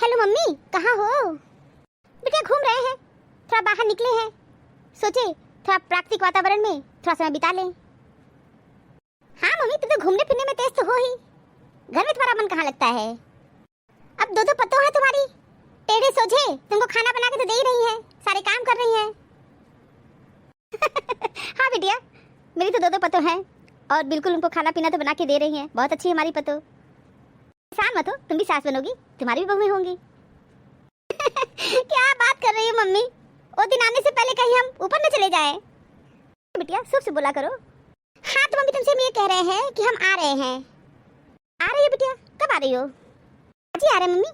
Hello mummy, कहाँ हो? बेटा घूम रहे हैं, थोड़ा बाहर निकले हैं, सोचे थोड़ा प्राकृतिक वातावरण में थोड़ा समय बिता लें। हाँ मम्मी, तुम तो घूमने फिरने में तेज तो हो ही, घर में तुम्हारा मन कहाँ लगता है? अब दो पत्तों है तुम्हारी, टेढ़े सोझे तुमको खाना बना के तो दे ही रही है, सारे काम कर रही है। हाँ बिटिया, मेरी तो दो पत्तों हैं और बिल्कुल उनको खाना पीना तो बना के दे रही हैं। बहुत अच्छी है हमारी पत्तों। परेशान मत हो, तुम भी सास बनोगी, तुम्हारी भी बहुएं होंगी। क्या बात कर रही हो मम्मी? वो दिन आने से पहले कहीं हम ऊपर न चले जाएं। बिटिया शुभ से बोला करो। हाँ तो मम्मी, तुमसे हम ये कह रहे हैं कि हम आ रहे हैं। आ रही हो बिटिया? कब आ रही हो? आज ही आ रहे हैं मम्मी।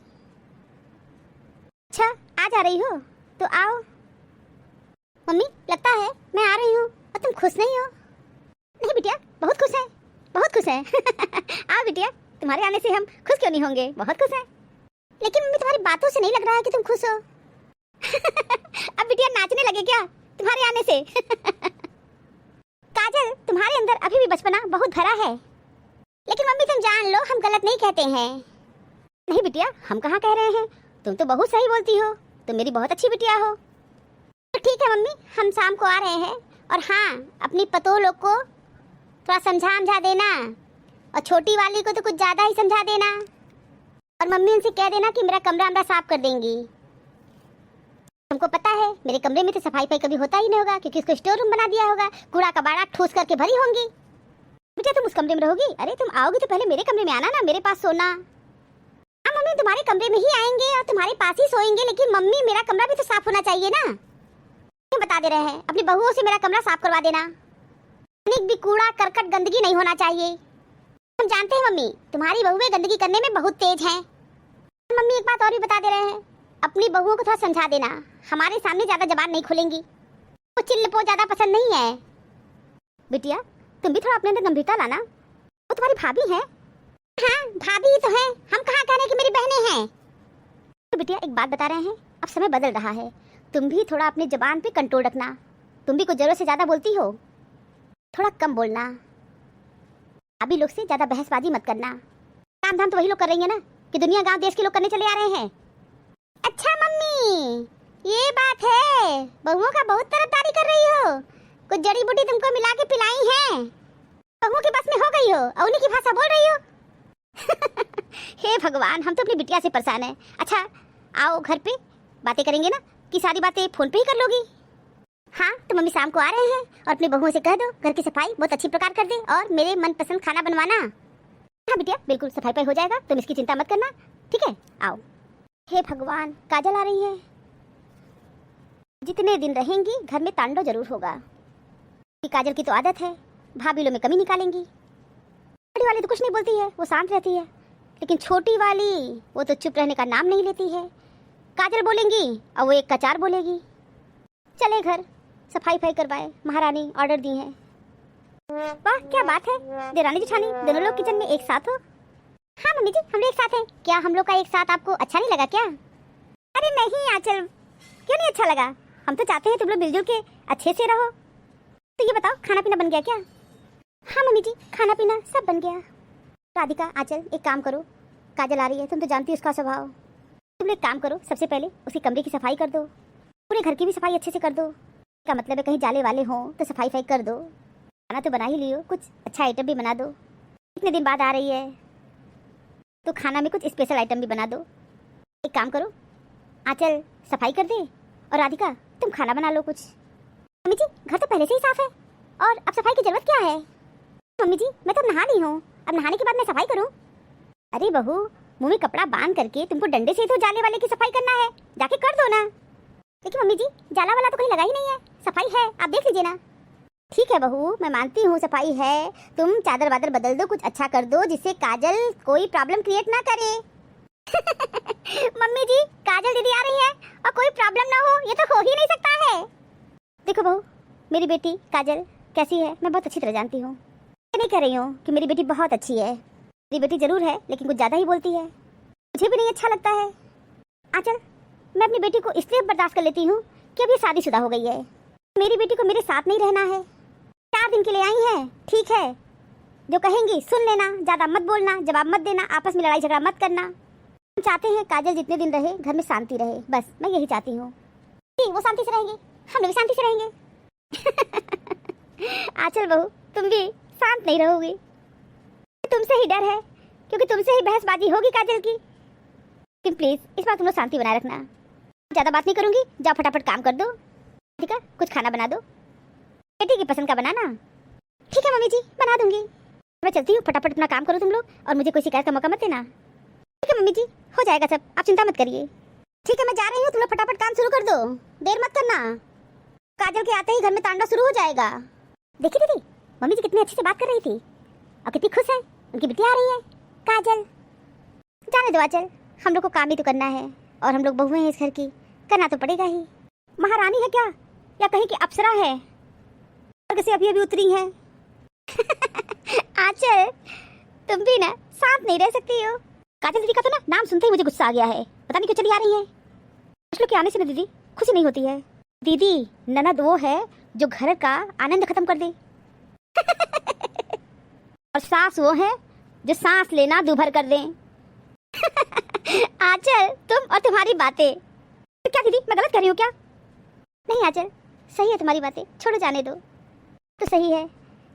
अच्छा आज आ रही हो तो आओ। मम्मी लगता है मैं आ रही हूँ और तुम खुश नहीं हो। नहीं बिटिया, बहुत खुश है, बहुत खुश है। आओ बिटिया, तुम्हारे आने से हम खुश क्यों नहीं होंगे, बहुत खुश है। लेकिन मम्मी तुम्हारी बातों से नहीं लग रहा है कि तुम खुश हो। अब बिटिया नाचने लगे क्या तुम्हारे आने से? काजल, तुम्हारे अंदर अभी भी बचपना बहुत भरा है। लेकिन मम्मी तुम जान लो, हम गलत नहीं कहते हैं। नहीं बिटिया, हम कहाँ कह रहे हैं, तुम तो बहुत सही बोलती हो, तुम मेरी बहुत अच्छी बिटिया हो। तो ठीक है मम्मी, हम शाम को आ रहे हैं। और हाँ, अपनी पतोह लोग को थोड़ा समझा देना, और छोटी वाली को तो कुछ ज्यादा ही समझा देना। और मम्मी उनसे कह देना कि मेरा कमरा साफ कर देंगी। तुमको पता है मेरे कमरे में तो सफाई कभी होता ही नहीं होगा, क्योंकि उसको स्टोर रूम बना दिया होगा, कूड़ा कबाड़ा ठूस करके भरी होंगी। मुझे तुम उस कमरे में रहोगी? अरे तुम आओगी तो पहले मेरे कमरे में आना ना, मेरे पास सोना। हाँ मम्मी, तुम्हारे कमरे में ही आएंगे और तुम्हारे पास ही सोएंगे, लेकिन मम्मी मेरा कमरा भी तो साफ होना चाहिए ना। बता दे रहे हैं, अपनी बहुओं से मेरा कमरा साफ करवा देना। भी कूड़ा करकट गंदगी नहीं होना चाहिए। हम जानते हैं मम्मी, तुम्हारी बहुएं गंदगी करने में बहुत तेज हैं। मम्मी एक बात और भी बता दे रहे हैं, अपनी बहुओं को थोड़ा समझा देना, हमारे सामने ज्यादा जबान नहीं खोलेंगी, वो चिल्लपो ज्यादा पसंद नहीं है। बिटिया तुम भी थोड़ा अपने अंदर गंभीरता लाना, वो तुम्हारी भाभी है। हाँ भाभी ही तो है, हम कहाँ कह रहे हैं कि मेरी बहनें हैं। तो बिटिया एक बात बता रहे हैं, अब समय बदल रहा है, तुम भी थोड़ा अपनी जबान पे कंट्रोल रखना। तुम भी कुछ जरूरत से ज्यादा बोलती हो, थोड़ा कम बोलना। अभी लोग से ज्यादा बहसबाजी मत करना। काम धाम तो वही लोग कर रही है ना, कि दुनिया गांव देश के लोग करने चले आ रहे हैं। अच्छा मम्मी ये बात है, बहुओं का बहुत तरफदारी कर रही हो, कुछ जड़ी बूटी तुमको मिला के पिलाई है, बहुओं के बस में हो गई हो और उन्हीं की भाषा बोल रही हो। हे भगवान, हम तो अपनी बिटिया से परेशान है। अच्छा आओ घर पे बातें करेंगे ना, कि सारी बातें फोन पे ही कर लोगी? हाँ तो मम्मी शाम को आ रहे हैं, और अपनी बहुओं से कह दो घर की सफाई बहुत अच्छी प्रकार कर दे, और मेरे मनपसंद खाना बनवाना। हाँ बिटिया बिल्कुल, सफाई हो जाएगा, तुम इसकी चिंता मत करना, ठीक है? आओ। हे भगवान, काजल आ रही है। जितने दिन रहेंगी घर में तांडव जरूर होगा। काजल की तो आदत है भाभी लोग में कमी निकालेंगी। बड़ी वाली तो कुछ नहीं बोलती है, वो शांत रहती है, लेकिन छोटी वाली वो तो चुप रहने का नाम नहीं लेती है। काजल बोलेंगी और वो एक कचार बोलेगी। चले घर सफाई करवाए, महारानी ऑर्डर दी है। वाह क्या बात है, देरानी जेठानी दोनों लोग किचन में एक साथ हो। हाँ मम्मी जी, हम लोग एक साथ हैं। क्या हम लोग का एक साथ आपको अच्छा नहीं लगा क्या? अरे नहीं आंचल, क्यों नहीं अच्छा लगा, हम तो चाहते हैं तुम लोग मिलजुल के अच्छे से रहो। तो ये बताओ खाना पीना बन गया क्या? हाँ मम्मी जी, खाना पीना सब बन गया। राधिका आंचल एक काम करो, काजल आ रही है, तुम तो जानती हो उसका स्वभाव। तुम लोग एक काम करो, सबसे पहले उसके कमरे की सफाई कर दो, पूरे घर की भी सफाई अच्छे से कर दो। क्या मतलब है, कहीं जाले वाले हों तो सफाई कर दो। खाना तो बना ही लियो, कुछ अच्छा आइटम भी बना दो, इतने दिन बाद आ रही है तो खाना में कुछ स्पेशल आइटम भी बना दो। एक काम करो, आंचल सफाई कर दे और राधिका तुम खाना बना लो कुछ। मम्मी जी घर तो पहले से ही साफ है, और अब सफाई की जरूरत क्या है? मम्मी जी मैं तो नहा ली हूँ, अब नहाने के बाद मैं सफाई करूँ? अरे बहू, मुँह में कपड़ा बांध करके तुमको डंडे से तो जाले वाले की सफाई करना है, जाके कर दो ना। लेकिन मम्मी जी जाला वाला तो कहीं लगा ही नहीं है, सफाई है आप देख लीजिए ना। ठीक है बहू, मैं मानती हूँ सफाई है, तुम चादर वादर बदल दो, कुछ अच्छा कर दो जिससे काजल कोई प्रॉब्लम क्रिएट ना करे। मम्मी जी काजल दीदी आ रही है और कोई प्रॉब्लम ना हो, ये तो हो ही नहीं सकता है। देखो बहू, मेरी बेटी काजल कैसी है मैं बहुत अच्छी तरह जानती हूँ। मैं नहीं कह रही हूँ कि मेरी बेटी बहुत अच्छी है, मेरी बेटी जरूर है लेकिन कुछ ज़्यादा ही बोलती है, मुझे भी नहीं अच्छा लगता है। आंचल मैं अपनी बेटी को इसलिए बर्दाश्त कर लेती हूँ कि अभी शादीशुदा हो गई है, मेरी बेटी को मेरे साथ नहीं रहना है। 4 दिन के लिए आई हैं, ठीक है, जो कहेंगी सुन लेना, ज्यादा मत बोलना, जवाब मत देना, आपस में लड़ाई झगड़ा मत करना। हम चाहते हैं काजल जितने दिन रहे घर में शांति रहे, बस मैं यही चाहती हूँ। वो शांति से रहेंगे, हम लोग भी शांति से रहेंगे। आंचल बहू, तुम भी शांत नहीं रहोगी। तुमसे ही डर है, क्योंकि तुमसे ही बहसबाजी होगी काजल की। लेकिन प्लीज इस बार तुम लोग शांति बनाए रखना। ज्यादा बात नहीं करूंगी, जाओ फटाफट काम कर दो। ठीक है, कुछ खाना बना दो, बेटी की पसंद का बनाना। ठीक है मम्मी जी, बना दूंगी। मैं चलती हूँ, फटाफट अपना काम करो तुम लोग, और मुझे कोई शिकायत का मौका मत देना। ठीक है मम्मी जी, हो जाएगा सब, आप चिंता मत करिए। ठीक है, मैं जा रही हूँ, तुम लोग फटाफट काम शुरू कर दो, देर मत करना। काजल के आते ही घर में तांडव शुरू हो जाएगा। देखी दीदी, मम्मी जी कितनी अच्छे से बात कर रही थी और कितनी खुश है, उनकी बिटिया आ रही है काजल। जाने दो आंचल, हम लोग को काम ही तो करना है, और हम लोग बहुएं हैं इस घर की, करना तो पड़ेगा ही। महारानी है क्या, या कहीं की अप्सरा है, और किसी अभी अभी उतरी है। आंचल, तुम भी ना शांत नहीं रह सकती हो। काजल दीदी का तो ना नाम सुनते ही मुझे गुस्सा आ गया है, पता नहीं क्यों चली आ रही है। कुछ लोग के आने से ना दीदी खुशी नहीं होती है। दीदी, ननद वो है जो घर का आनंद खत्म कर दे। और सास वो है जो सांस लेना दूभर कर दे। आंचल, तुम और तुम्हारी बातें। क्या दीदी, मैं गलत कर रही हूँ क्या? नहीं आंचल, सही है तुम्हारी बातें, छोड़ो, जाने दो। तो सही है,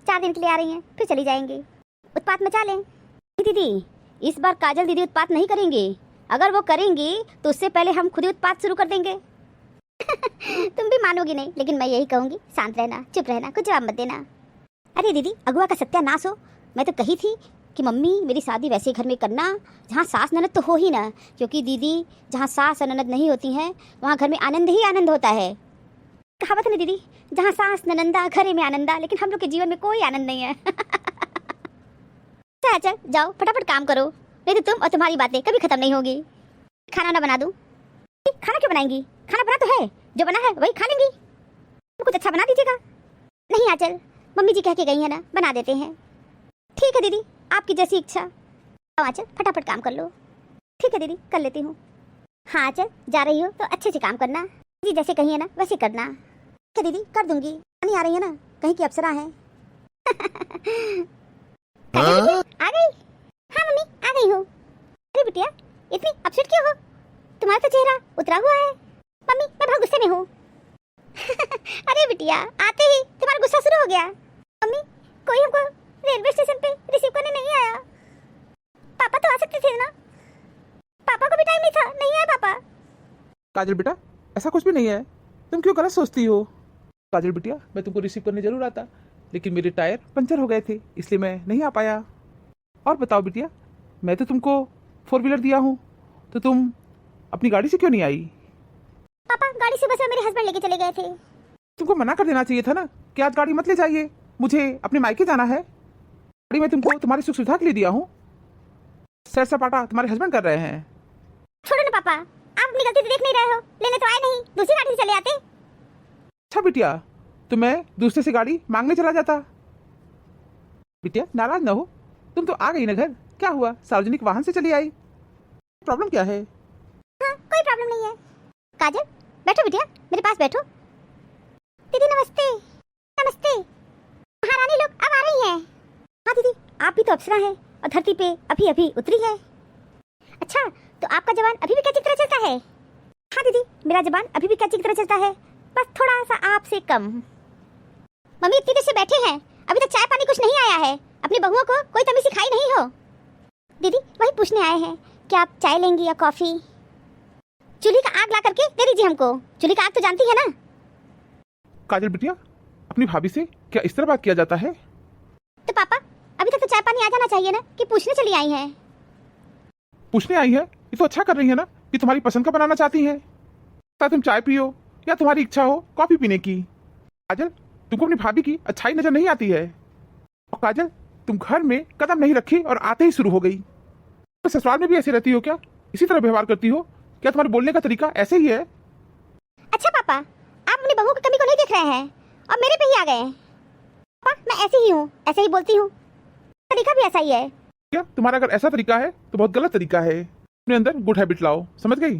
4 दिन के लिए आ रही हैं, फिर चली जाएंगी, उत्पात मचा लें। दीदी, इस बार काजल दीदी उत्पात नहीं करेंगी। अगर वो करेंगी तो उससे पहले हम खुद ही उत्पात शुरू कर देंगे। तुम भी मानोगी नहीं, लेकिन मैं यही कहूंगी, शांत रहना, चुप रहना, कुछ जवाब मत देना। अरे दीदी, अगुआ का सत्यानाश हो। मैं तो कही थी कि मम्मी मेरी शादी वैसे घर में करना जहाँ सास ननद तो हो ही ना, क्योंकि दीदी जहाँ सास और ननद नहीं होती हैं वहाँ घर में आनंद ही आनंद होता है। कहावत है ना दीदी, जहाँ सास ननंदा घरे में आनंदा, लेकिन हम लोग के जीवन में कोई आनंद नहीं है। चल जाओ फटाफट काम करो, नहीं तो तुम और तुम्हारी बातें कभी खत्म नहीं होगी। खाना ना बना दूं? खाना क्यों बनाएंगी, खाना बना तो है, जो बना है वही खा लेंगी। कुछ अच्छा बना दीजिएगा। नहीं आंचल, मम्मी जी कह के गई है ना, बना देते हैं। ठीक है दीदी, आपकी जैसी इच्छा। आओ आंचल, फटाफट काम कर लो। ठीक है दीदी, कर लेती हूँ। हाँ आंचल, जा रही हो तो अच्छे से काम करना, जी जैसे कही है ना वैसे करना। ठीक है दीदी, कर दूंगी। नहीं आ रही है ना, कहीं की अप्सरा है। आ गई? हाँ मम्मी, आ गई हूँ। अरे बिटिया, इतनी अपसेट क्यों हो? तुम्हारा तो चेहरा उतरा हुआ है। मम्मी, मैं बहुत गुस्से में हूँ। अरे बिटिया, आते ही तुम्हारा गुस्सा शुरू हो गया। मम्मी, कोई हमको रेलवे स्टेशन पे रिसीव करने नहीं आया। पापा तो आ सकते थे ना, पापा को भी टाइम नहीं था, नहीं आया पापा। काजल बेटा, ऐसा कुछ भी नहीं है, तुम क्यों गलत सोचती हो। काजल बिटिया, मैं तुमको रिसीव करने जरूर आता, लेकिन मेरे टायर पंचर हो गए थे, इसलिए मैं नहीं आ पाया। और बताओ बिटिया, मैं तो तुमको 4 व्हीलर दिया हूँ, तो तुम अपनी गाड़ी से क्यों नहीं आई? पापा, गाड़ी से बस में मेरे हस्बैंड लेके चले गए थे। तुमको मना कर देना चाहिए था ना कि आज गाड़ी मत ले जाइए, मुझे अपने मायके जाना है। गाड़ी मैं तुमको तुम्हारी सुख सुविधा के लिए दिया हूँ, सैर सपाटा तुम्हारे हस्बैंड कर रहे हैं। छोड़ो ना पापा, आप अपनी गलती देख नहीं रहे हो, लेने तो आए नहीं, दूसरी गाड़ी से चले आते। अच्छा बिटिया, तो मैं दूसरे से गाड़ी मांगने चला जाता। बिटिया नाराज ना हो, तुम तो आ गई ना घर, क्या हुआ, सार्वजनिक वाहन से चली आई, प्रॉब्लम क्या है? हाँ, कोई प्रॉब्लम नहीं है। काजल, बैठो बिटिया, मेरे पास बैठो। दीदी नमस्ते। नमस्ते। महारानी लोग अब आ रही हैं। हाँ दीदी, आप भी तो अप्सरा हैं और धरती पे अभी अभी उतरी है। अच्छा, तो आपका जवान अभी भी कैची की तरह चलता है? हाँ दीदी, मेरा जवान अभी भी कैची की तरह चलता है, बस थोड़ा सा आपसे कम। मम्मी इतनी देर से बैठे हैं, अभी तक चाय पानी कुछ नहीं आया है, अपनी बहुओं को कोई तमीज सिखाई नहीं हो। दीदी वही पूछने आए हैं कि आप चाय लेंगी या कॉफी। चूल्हे का आग ला करके दे दीजिए हमको, चूल्हे का आग तो जानती है ना। काजल बिटिया, अपनी भाभी से क्या इस तरह बात किया जाता है? तो पापा, अभी तक तो चाय पानी आ जाना चाहिए ना, कि पूछने चली आई हैं। पूछने आई है, ये तो अच्छा कर रही है ना कि तुम्हारी पसंद का बनाना चाहती है। तुम चाय पियो या तुम्हारी इच्छा हो कॉफी पीने की। काजल, तुमको अपनी भाभी की अच्छाई नजर नहीं आती है। और काजल, तुम घर में कदम नहीं रखी और आते ही शुरू हो गई। तो ससुराल में भी ऐसे रहती हो क्या, इसी तरह व्यवहार करती हो क्या? तुम्हारे बोलने का तरीका ऐसे ही है? अच्छा पापा, आप अपनी बहू की कमी को नहीं देख रहे हैं और मेरे पे ही आ गए। पापा, मैं ऐसे ही हूँ, ऐसे ही बोलती हूँ, तरीका भी ऐसा ही है। क्या तुम्हारा अगर ऐसा तरीका है तो बहुत गलत तरीका है। अपने अंदर गुड हैबिट लाओ, समझ गई?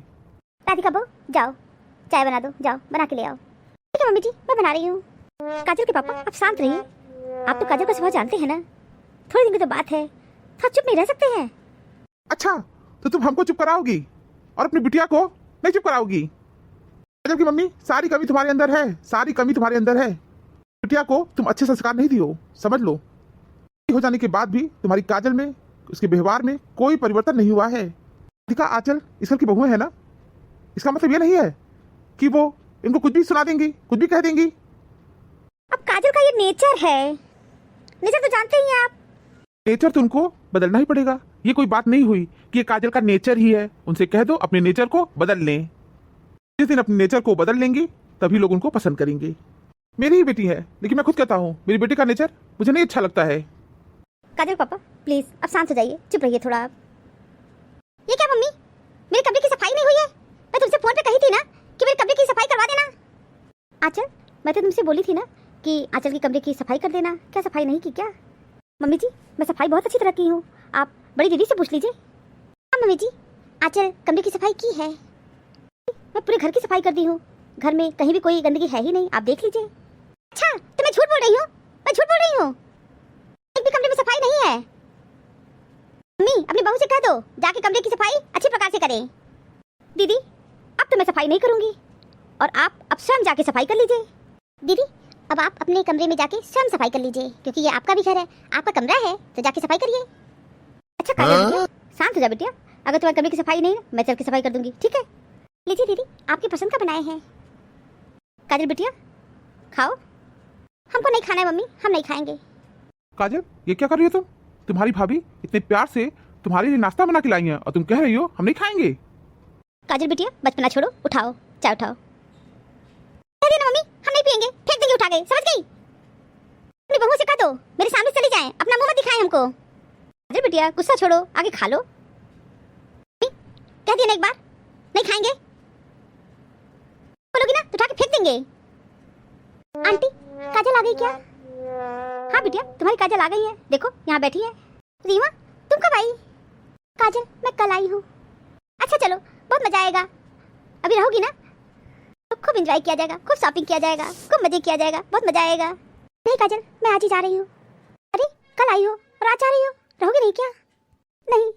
राधिका बहू, जाओ चाय बना दो, जाओ बना के ले आओ। ठीक है मम्मी जी, मैं बना रही हूँ। काजल के पापा, आप शांत रहिए, आप तो काजल का स्वभाव जानते हैं ना, थोड़ी दिन की तो बात है, थोड़ा चुप नहीं रह सकते हैं? अच्छा, तो तुम हमको चुप कराओगी और अपनी बिटिया को नहीं चुप कराओगी। काजल की मम्मी, सारी कमी तुम्हारे अंदर है, सारी कमी तुम्हारे अंदर है। बिटिया को तुम अच्छे संस्कार नहीं दियो, समझ लो। हो जाने के बाद भी तुम्हारी काजल में, उसके व्यवहार में कोई परिवर्तन नहीं हुआ है। राधिका, आंचल इस घर की बहुएं है ना, इसका मतलब ये नहीं है कि वो इनको कुछ भी सुना देंगी, कुछ भी कह देंगी। अब काजल का ये नेचर है, नेचर तो जानते ही हैं आप। नेचर तो उनको बदलना ही पड़ेगा। ये कोई बात नहीं हुई कि ये काजल का नेचर ही है। उनसे कह दो अपने नेचर को बदल लें। जिस दिन अपने नेचर को बदल लेंगी तभी लोग उनको पसंद करेंगे। मेरी ही बेटी है, लेकिन मैं खुद कहता हूँ मेरी बेटी का नेचर मुझे नहीं अच्छा लगता है। काजल पापा प्लीज अब शांत हो जाइए, चुप रहिए थोड़ा आप। ये क्या मम्मी, मेरे कमरे की सफाई नहीं हुई है? मैं तुमसे फोन पे कही थी ना कि मेरे कमरे की सफाई करवा देना। आंचल, मैं तो तुमसे बोली थी ना कि आंचल के कमरे की सफाई कर देना। क्या सफाई नहीं की क्या? मम्मी जी, मैं सफाई बहुत अच्छी तरह की हूँ, आप बड़ी दीदी से पूछ लीजिए। हाँ मम्मी जी, आंचल कमरे की सफाई की है। मैं पूरे घर की सफाई कर दी हूँ, घर में कहीं भी कोई गंदगी है ही नहीं, आप देख लीजिए। अच्छा, तो मैं झूठ बोल रही हूँ? मैं झूठ बोल रही हूँ? एक भी कमरे में सफाई नहीं है। मम्मी अपनी बहू से कह दो जाके कमरे की सफाई अच्छी प्रकार से करें। दीदी अब तो मैं सफाई नहीं करूंगी और आप अब स्वयं जाके सफाई कर लीजिए। दीदी अब आप अपने कमरे में जाके स्वयं सफाई कर लीजिए, क्योंकि ये आपका भी घर है, आपका कमरा है, तो जाके सफाई करिए। अच्छा काजल बिटिया, शांत हो जा बिटिया। अगर तुम्हारे कमरे की सफाई नहीं ना, मैं चल के सफाई कर दूंगी, ठीक है? लीजिए दीदी, आपकी पसंद का बनाए हैं। काजल बिटिया खाओ। हमको नहीं खाना है मम्मी, हम नहीं खाएंगे। काजल, ये क्या कर रही हो तुम? तुम्हारी भाभी इतने प्यार से तुम्हारे लिए नाश्ता बना के लाई है और तुम कह रही हो हम नहीं खाएंगे। काजल बिटिया बचपना छोड़ो, उठाओ चाय उठाओ। कह दिया ना मम्मी, हम नहीं पियेंगे, फेंक देंगे उठा के, समझ गई? अपनी बहू से कह दो मेरे सामने चली जाएं, अपना मुंह मत दिखाएं हमको। काजल बिटिया गुस्सा छोड़ो, आगे खा लो। कह दिया ना एक बार, नहीं खाएंगे। बोलोगी ना तो उठा के फेंक देंगे। आंटी काजल आ गई क्या? हाँ बिटिया, तुम्हारी काजल आ गई है, देखो यहाँ बैठी है। रीमा तुम कब आई? काजल मैं कल आई हूँ। अच्छा चलो, बहुत मजा आएगा। अभी रहोगी ना तो खूब एंजॉय किया जाएगा, खूब शॉपिंग किया जाएगा, खूब मजे किया जाएगा, बहुत मजा आएगा। नहीं काजल, मैं आज ही जा रही हूँ। अरे कल आई हो और आज जा रही हो, रहोगी नहीं क्या? नहीं,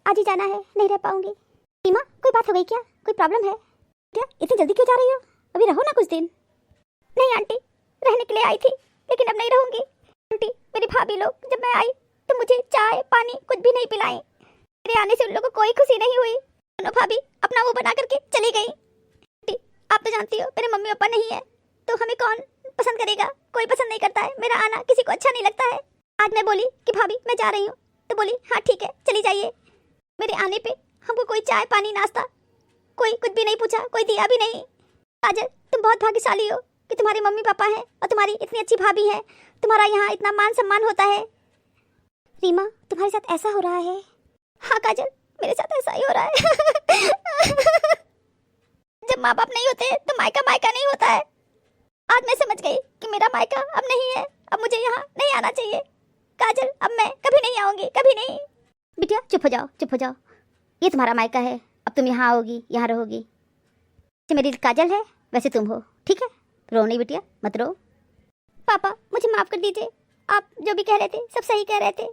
आज ही जाना है, नहीं रह पाऊंगी। रीमा कोई बात हो गई क्या? कोई प्रॉब्लम है क्या? इतनी जल्दी क्यों जा रही हो? अभी रहो ना कुछ दिन। नहीं आंटी, रहने के लिए आई थी, लेकिन अब नहीं रहूंगी। आंटी मेरी भाभी लोग जब मैं आई तो मुझे चाय पानी कुछ भी नहीं पिलाए। मेरे आने से उन लोगों को कोई खुशी नहीं हुई। दोनों भाभी अपना वो बना करके चली गई। आंटी आप तो जानती हो मेरे मम्मी पापा नहीं है तो हमें कौन पसंद करेगा? कोई पसंद नहीं करता है, मेरा आना किसी को अच्छा नहीं लगता है। आज मैं बोली कि भाभी मैं जा रही हूँ तो बोली हाँ ठीक है चली जाइए। मेरे आने पे हमको कोई चाय पानी नाश्ता कोई कुछ भी नहीं पूछा, कोई दिया भी नहीं। काजल तुम बहुत भाग्यशाली हो कि तुम्हारे मम्मी पापा हैं और तुम्हारी इतनी अच्छी भाभी है, तुम्हारा यहाँ इतना मान सम्मान होता है। रीमा तुम्हारे साथ ऐसा हो रहा है? हाँ काजल मेरे साथ ऐसा ही हो रहा है। जब माँ बाप नहीं होते तो मायका मायका नहीं होता है। आज मैं समझ गई कि मेरा मायका अब नहीं है, अब मुझे यहाँ नहीं आना चाहिए। काजल अब मैं कभी नहीं आऊंगी, कभी नहीं। बिटिया चुप हो जाओ, चुप हो जाओ। ये तुम्हारा मायका है, अब तुम यहाँ आओगी, यहाँ रहोगी। जैसे मेरी काजल है वैसे तुम हो, ठीक है? रो नहीं बिटिया, मत रो। पापा मुझे माफ कर दीजिए, आप जो भी कह रहे थे सब सही कह रहे थे।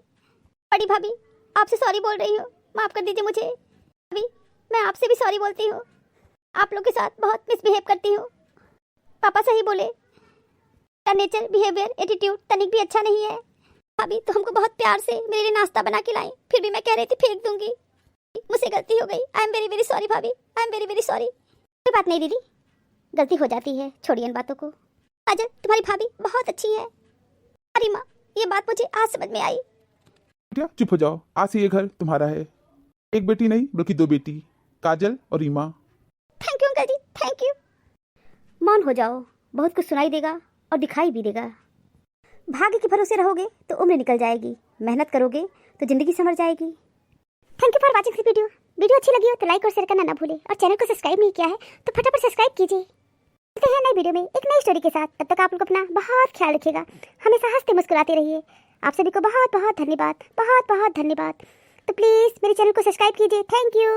बड़ी भाभी आपसे सॉरी बोल रही हूँ, माफ कर दीजिए मुझे। अभी मैं आपसे भी सॉरी बोलती हूँ, आप लोग के साथ बहुत मिसबिहेव करती हूँ। पापा सही बोले, का नेचर बिहेवियर एटीट्यूड तनिक भी अच्छा नहीं है। भाभी तो हमको बहुत प्यार से मेरे लिए नाश्ता बना के लाई, फिर भी मैं कह रही थी फेंक दूंगी। मुझसे गलती हो गई, I am very very sorry भाभी, I am very very sorry. कोई बात नहीं दीदी, गलती हो जाती है, छोड़िए इन बातों को। काजल तुम्हारी भाभी बहुत अच्छी है। अरे माँ ये बात मुझे आज समझ में आई। बेटिया चुप हो जाओ, आज से ये घर तुम्हारा है। एक बेटी नहीं बल्कि दो बेटी, काजल और Reema. Thank you uncle ji, thank you. मौन हो जाओ, बहुत कुछ सुनाई देगा और दिखाई भी देगा। भाग्य के भरोसे रहोगे तो उम्र निकल जाएगी, मेहनत करोगे तो जिंदगी संवर जाएगी। Thank you for watching this video. Video अच्छी लगी हो तो लाइक और शेयर करना ना भूले, और चैनल को सब्सक्राइब नहीं किया है तो फटाफट सब्सक्राइब कीजिए। मिलते हैं नई वीडियो में एक नई स्टोरी के साथ, तब तक आप लोग अपना बहुत ख्याल रखिएगा, हमेशा हंसते मुस्कुराते रहिए। आप सभी को बहुत बहुत धन्यवाद, बहुत बहुत धन्यवाद। तो प्लीज़ मेरे चैनल को सब्सक्राइब कीजिए। Thank you.